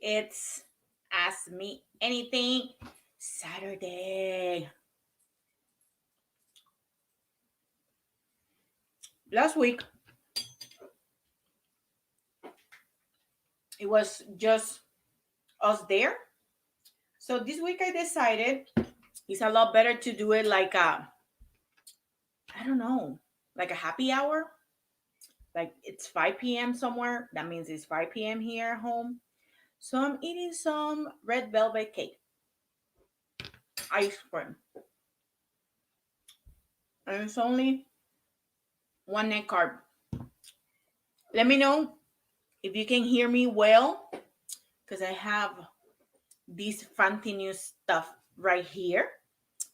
It's Ask Me Anything Saturday. Last week, it was just us there. So this week I decided it's a lot better to do it like I don't know, like a happy hour. Like it's 5 p.m. somewhere. That means it's 5 p.m. here at home. So I'm eating some red velvet cake, ice cream. And it's only one net carb. Let me know if you can hear me well, because I have this fancy new stuff right here.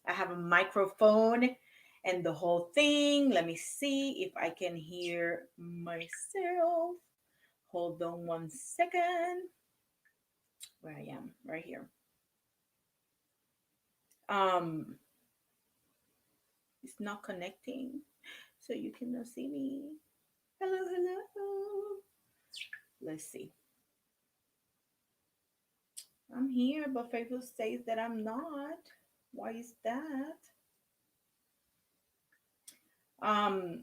I have a microphone and the whole thing. Let me see if I can hear myself. Hold on 1 second. Where I am, right here. Um, it's not connecting, so you cannot see me. Hello, hello. Let's see. I'm here, but Facebook says that I'm not. Why is that?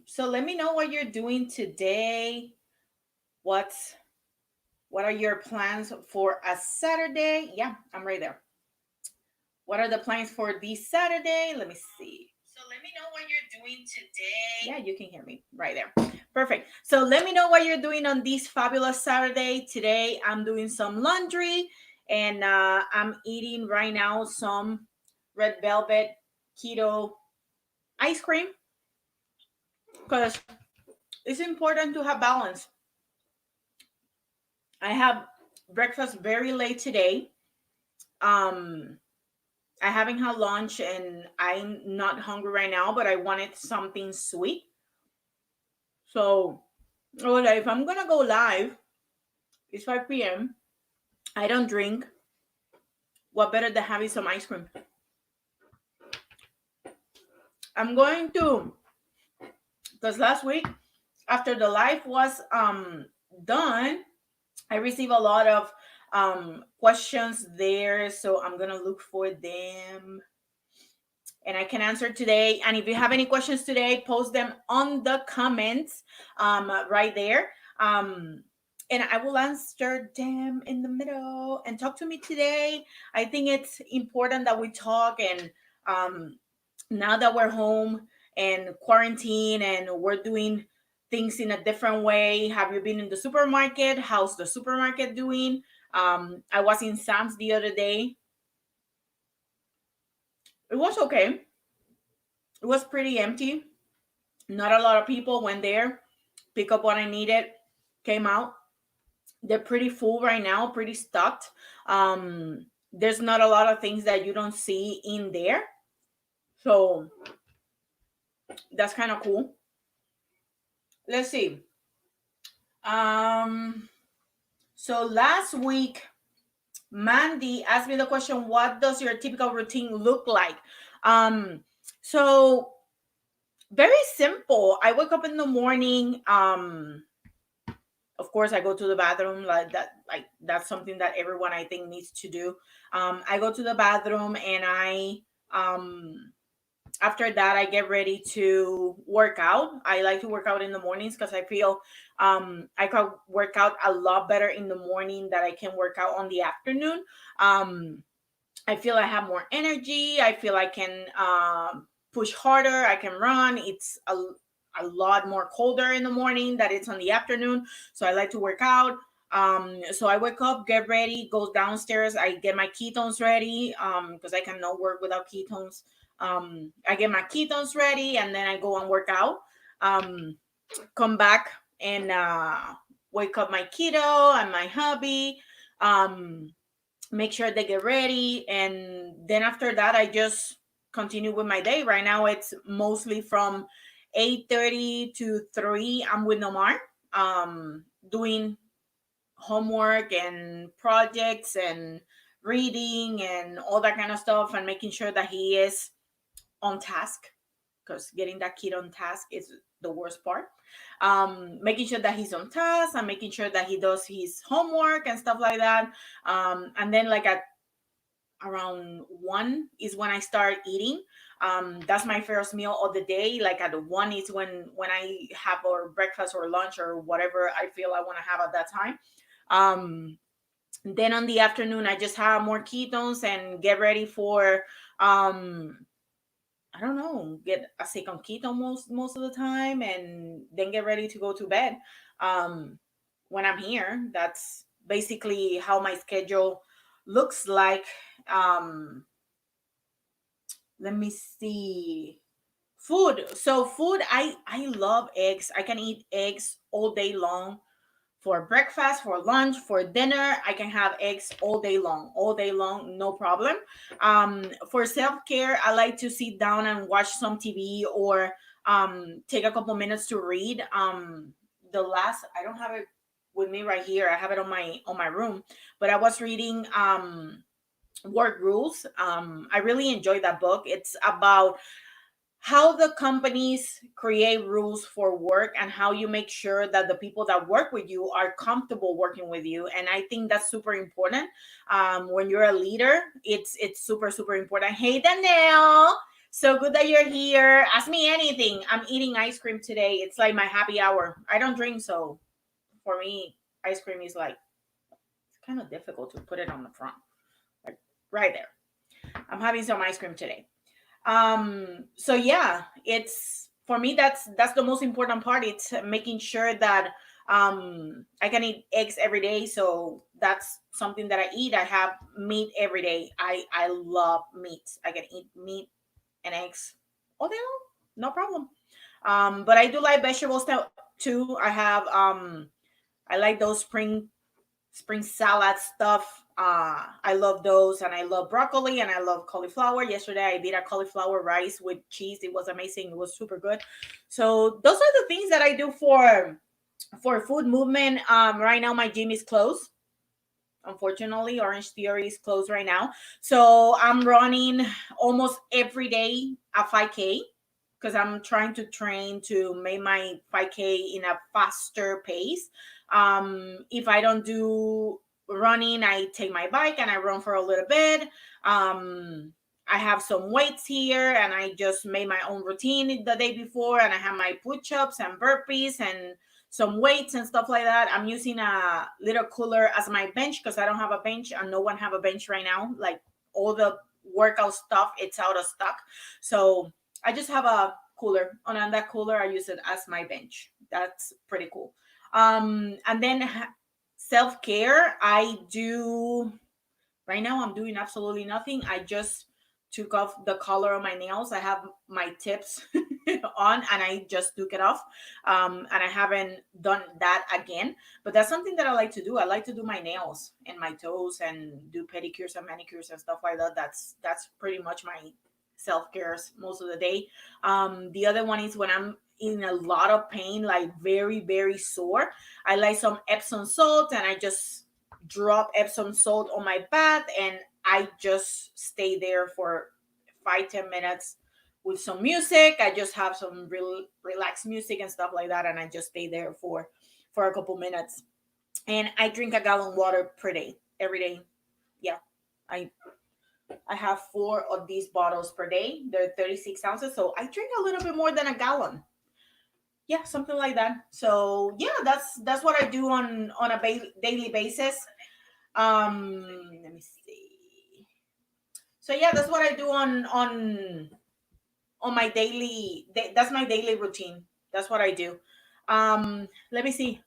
So let me know what you're doing today. What's what are your plans for a Saturday? Yeah, I'm right there. What are the plans for this Saturday? Let me see. So let me know what you're doing today. Yeah, you can hear me right there. Perfect. So let me know what you're doing on this fabulous Saturday. Today I'm doing some laundry and I'm eating right now some red velvet keto ice cream because it's important to have balance. I have breakfast very late today. Um, I haven't had lunch and I'm not hungry right now, but I wanted something sweet. So, okay, if I'm gonna go live, it's 5 p.m. I don't drink. What better than having some ice cream? I'm going to, because last week after the live was done, I received a lot of questions there, so I'm gonna look for them and I can answer today. And if you have any questions today, post them on the comments right there. And I will answer them in the middle and talk to me today. I think it's important that we talk. And now that we're home and quarantine and we're doing things in a different way, have you been in the supermarket? How's the supermarket doing? I was in Sam's the other day. It was okay. It was pretty empty. Not a lot of people went there, pick up what I needed, came out. They're pretty full right now, pretty stocked. There's not a lot of things that you don't see in there. So that's kind of cool. Let's see. Um, so last week, Mandy asked me the question, what does your typical routine look like? So very simple. I wake up in the morning. Of course I go to the bathroom, like that, like that's something that everyone I think needs to do. I go to the bathroom and I after that I get ready to work out. I like to work out in the mornings because I feel I can work out a lot better in the morning that I can work out on the afternoon. I feel I have more energy. I feel I can push harder. I can run. It's a lot more colder in the morning than it's on the afternoon. So I like to work out. So I wake up, get ready, go downstairs. I get my ketones ready because I cannot work without ketones. I get my ketones ready and then I go and work out. Come back and wake up my keto and my hubby. Make sure they get ready, and then after that I just continue with my day. Right now it's mostly from 8:30 to 3 I'm with Nomar, doing homework and projects and reading and all that kind of stuff and making sure that he is on task, because getting that kid on task is the worst part. Making sure that he's on task and making sure that he does his homework and stuff like that. And then like at around 1 is when I start eating. That's my first meal of the day. Like at 1 is when I have or breakfast or lunch or whatever I feel I want to have at that time. Um, then on the afternoon, I just have more ketones and get ready for I don't know, get a second keto most of the time, and then get ready to go to bed. Um, when I'm here, that's basically how my schedule looks like. Um, let me see. Food. So food, I love eggs. I can eat eggs all day long for breakfast, for lunch, for dinner. I can have eggs all day long, no problem. For self care, I like to sit down and watch some TV or take a couple minutes to read. The last, I don't have it with me right here. I have it on my room, but I was reading Work Rules. I really enjoyed that book. It's about how the companies create rules for work and how you make sure that the people that work with you are comfortable working with you. And I think that's super important. When you're a leader, it's super important. Hey Danielle, so good that you're here. Ask me anything. I'm eating ice cream today. It's like my happy hour. I don't drink, so for me ice cream is like, it's kind of difficult to put it on the front, like right there. I'm having some ice cream today. So yeah, it's for me, that's the most important part. It's making sure that I can eat eggs every day, so that's something that I eat. I have meat every day. I love meat. I can eat meat and eggs all day long, no problem. But I do like vegetables too. I like those spring salad stuff. I love those, and I love broccoli, and I love cauliflower. Yesterday, I did a cauliflower rice with cheese. It was amazing. It was super good. So those are the things that I do for food movement. Right now, my gym is closed. Unfortunately, Orange Theory is closed right now. So I'm running almost every day a 5K because I'm trying to train to make my 5K in a faster pace. If I don't do running, I take my bike and I run for a little bit. I have some weights here and I just made my own routine the day before, and I have my push-ups and burpees and some weights and stuff like that. I'm using a little cooler as my bench because I don't have a bench and no one have a bench right now. Like all the workout stuff, it's out of stock. So I just have a cooler, and on that cooler, I use it as my bench. That's pretty cool. And then self care, I do right now. I'm doing absolutely nothing. I just took off the color of my nails. I have my tips on and I just took it off. And I haven't done that again. But that's something that I like to do. I like to do my nails and my toes and do pedicures and manicures and stuff like that. That's pretty much my self-care most of the day. The other one is when I'm in a lot of pain, like very sore. I like some Epsom salt and I just drop Epsom salt on my bath and I just stay there for 5-10 minutes with some music. I just have some real relaxed music and stuff like that, and I just stay there for a couple minutes. And I drink a gallon water per day, every day. Yeah, I I have 4 of these bottles per day. They're 36 ounces, so I drink a little bit more than a gallon. Yeah, something like that. So yeah, that's what I do on a daily basis. Let me see. So yeah, that's what I do on my that's my daily routine. That's what I do. Let me see.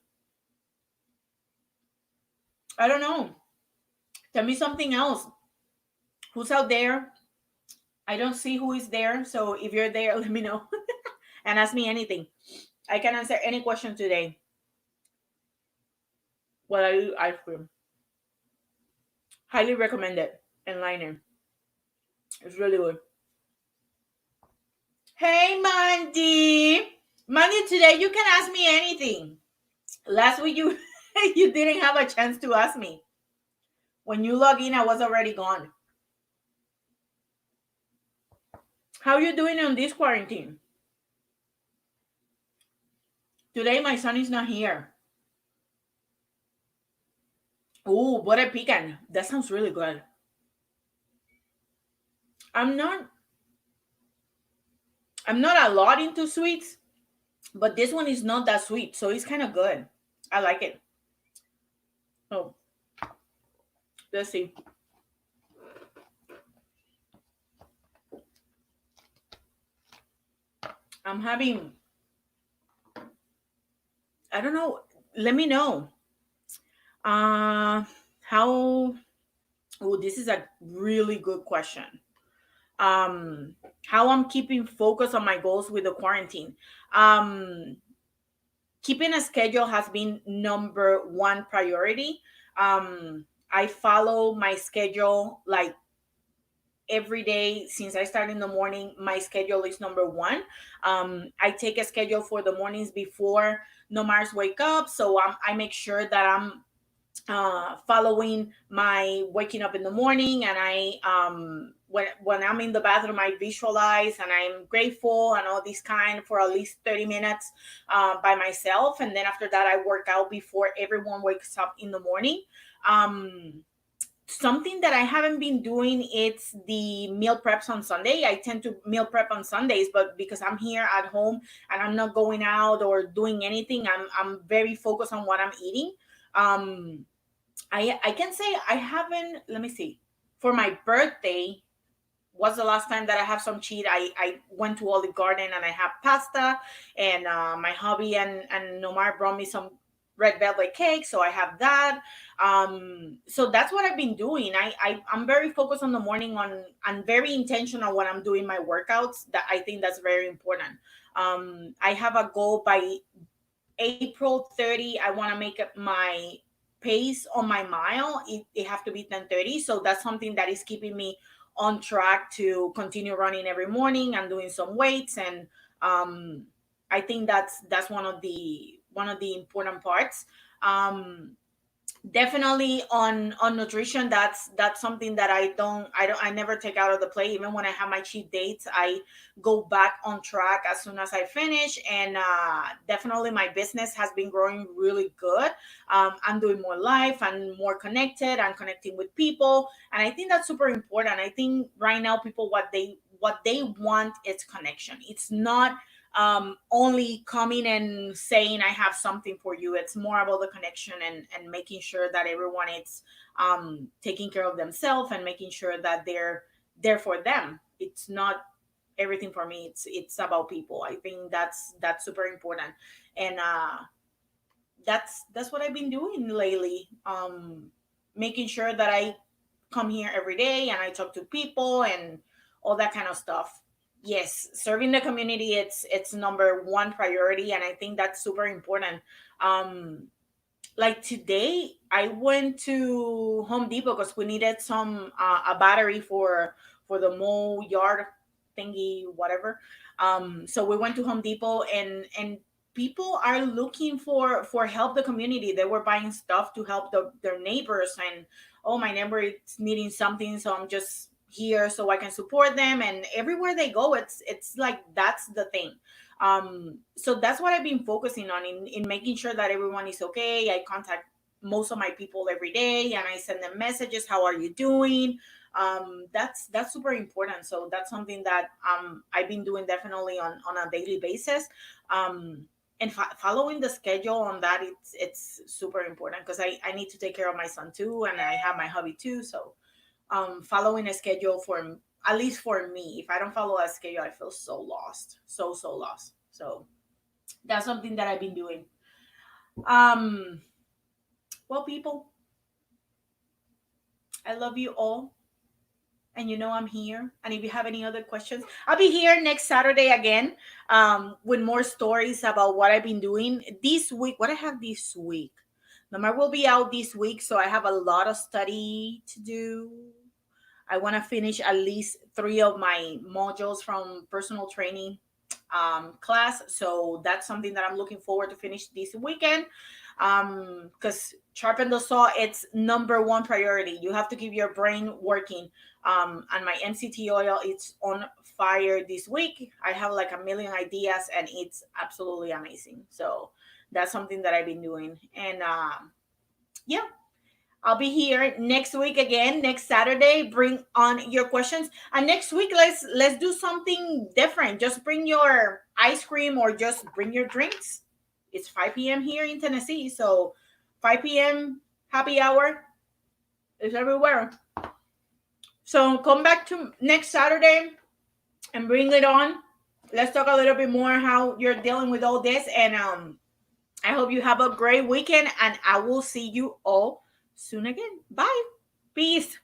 I don't know. Tell me something else. Who's out there? I don't see who is there. So if you're there, let me know and ask me anything. I can answer any question today. What I do ice cream. Highly recommend it. Enlightening. It's really good. Hey Mandy. Mandy, today you can ask me anything. Last week you you didn't have a chance to ask me. When you log in, I was already gone. How you doing on this quarantine? Today my son is not here. Ooh, butter pecan. That sounds really good. I'm not I'm not a lot into sweets, but this one is not that sweet, so it's kind of good. I like it. Oh, let's see. I'm having, I don't know. Let me know. How Oh, this is a really good question. Um how I'm keeping focus on my goals with the quarantine. Um Keeping a schedule has been number one priority. I follow my schedule like every day since I start in the morning. My schedule is number one. I take a schedule for the mornings before Nomars wake up, so I make sure that I'm following my waking up in the morning, and I when I'm in the bathroom I visualize and I'm grateful and all these kind for at least 30 minutes by myself, and then after that I work out before everyone wakes up in the morning. um Something that I haven't been doing, it's the meal preps on Sunday. I tend to meal prep on Sundays, but because I'm here at home and I'm not going out or doing anything, I'm very focused on what I'm eating. um I can say I haven't. Let me see. For my birthday, was the last time that I have some cheat. I went to Olive Garden and I have pasta, and my hubby and Nomar brought me some red velvet cake, so I have that. So that's what I've been doing. I'm very focused on the morning. I'm very intentional when I'm doing my workouts. That I think that's very important. I have a goal by April 30. I want to make up my pace on my mile. It have to be 10:30. So that's something that is keeping me on track to continue running every morning and doing some weights. And um, I think that's one of the important parts. Um, Definitely on nutrition, that's something that I never take out of the plate. Even when I have my cheat dates, I go back on track as soon as I finish. And definitely my business has been growing really good. I'm doing more live and more connected and connecting with people, and I think that's super important. I think right now people, what they want is connection. It's not only coming and saying I have something for you. It's more about the connection, and making sure that everyone is taking care of themselves and making sure that they're there for them. It's not everything for me. It's about people. I think that's super important. And that's what I've been doing lately. Making sure that I come here every day and I talk to people and all that kind of stuff. Yes, serving the community, it's number one priority, and I think that's super important. Um, like today, I went to Home Depot because we needed some a battery for the mow yard thingy, whatever. So we went to Home Depot, and people are looking for help the community. They were buying stuff to help their neighbors, and oh, my neighbor is needing something, so I'm just here so I can support them. And everywhere they go, it's like that's the thing. So that's what I've been focusing on, in making sure that everyone is okay. I contact most of my people every day and I send them messages. How are you doing? That's super important. So that's something that I've been doing definitely on a daily basis. And following the schedule on that, it's super important because I need to take care of my son too, and I have my hubby too. So following a schedule, for at least for me, if I don't follow a schedule I feel so lost, so lost. So that's something that I've been doing. um well, people, I love you all, and you know I'm here. And if you have any other questions, I'll be here next Saturday again, with more stories about what I've been doing this week. What I have this week, Namar will be out this week, so I have a lot of study to do. I want to finish at least three of my modules from personal training class. So that's something that I'm looking forward to finish this weekend. Because sharpen the saw, it's number one priority. You have to keep your brain working. And my MCT oil, it's on fire this week. I have like a million ideas, and it's absolutely amazing. So That's something that I've been doing. And yeah, I'll be here next week again, next Saturday. Bring on your questions. And next week, let's do something different. Just bring your ice cream or just bring your drinks. It's 5 p.m. here in Tennessee, so 5 p.m. happy hour is everywhere. So come back to next Saturday and bring it on. Let's talk a little bit more how you're dealing with all this. And I hope you have a great weekend, and I will see you all soon again. Bye. Peace.